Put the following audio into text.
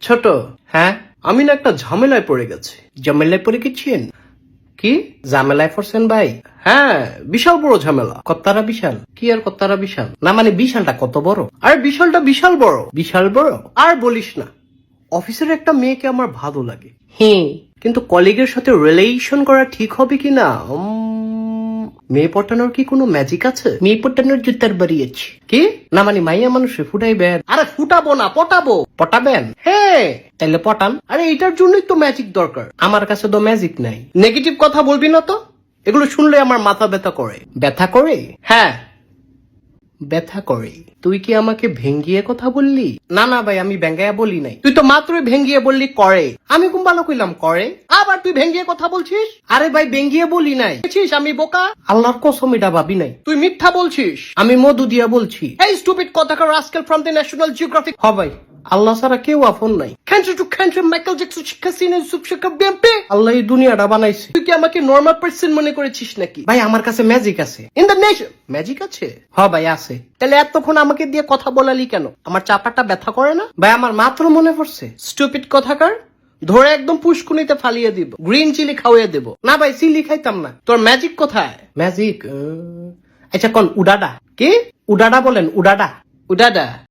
ছোট, হ্যাঁ আমি না একটা ঝামেলায় পড়ে গেছি। ঝামেলায় পড়ে গেছেন? কি ঝামেলায় পড়ছেন ভাই? হ্যাঁ, বিশাল বড় ঝামেলা। কত্তারা বিশাল? কি আর কত্তারা বিশাল? না মানে বিশালটা কত বড়? আরে বিশালটা বিশাল বড়। বিশাল বড়? আর বলিস না, অফিসের একটা মেয়েকে আমার ভালো লাগে, হ্যাঁ, কিন্তু কলিগের সাথে রিলেশন করা ঠিক হবে কিনা? মেয়ে পটানোর কি কোনো ম্যাজিক আছে? মেয়ে পটানোর জুতার বাড়িয়েছি। কি না মানে মাইয়া মানুষে ফুটাইবেন? আরে ফুটাবো না, পটাবো। পটাবেন? হ্যাঁ, তাইলে পটান। আরে এটার জন্যই তো ম্যাজিক দরকার। আমার কাছে তো ম্যাজিক নাই। নেগেটিভ কথা বলবি না তো, এগুলো শুনলে আমার মাথা ব্যথা করে। ব্যথা করে? হ্যাঁ ব্যথা করে। তুই কি আমাকে ভেঙ্গিয়ে কথা বললি? না না ভাই, আমি ভেঙ্গাইয়া বলি নাই। তুই তো মাত্রই ভেঙ্গিয়ে বললি করে। আমি কোন ভালো কইলাম করে, আবার তুই ভেঙ্গিয়ে কথা বলছিস? আরে ভাই ভেঙ্গিয়ে বলি নাই। দেখছিস আমি বোকা? আল্লাহর কসম এটা ভাবি নাই। তুই মিথ্যা বলছিস। আমি মধু দিয়া বলছি। এই স্টুপিড কথাকার rascal from the National Geographic. হ ভাই, আল্লাহ ছাড়া কেউ আপন নাই। Cancer to cancer, Michael Jackson, Sheikh Hasina, Yusuf Sheikh BMP. Allah এই দুনিয়াটা বানাইছে। তুই কি আমাকে নরমাল পার্সন মনে করেছিস নাকি? ভাই আমার কাছে ম্যাজিক আছে। ইন দ্য নেশন ম্যাজিক আছে? হ ভাই আছে। তাহলে এতক্ষণ আমাকে দিয়ে কথা বলালি কেন? আমার চাপাটা ব্যথা করে না? ভাই আমার মাত্র মনে পড়ছে। স্টুপিড কথাকার, ধরে একদম পুষ্কুনিতে ফালিয়ে দিব, গ্রিন চিলি খাওয়াইয়ে দেব। না ভাই চিলি খাইতাম না। তোর ম্যাজিক কোথায়? ম্যাজিক আচ্ছা কোন উডাডা? কি উডাডা বলেন? উডাডা? উডাডা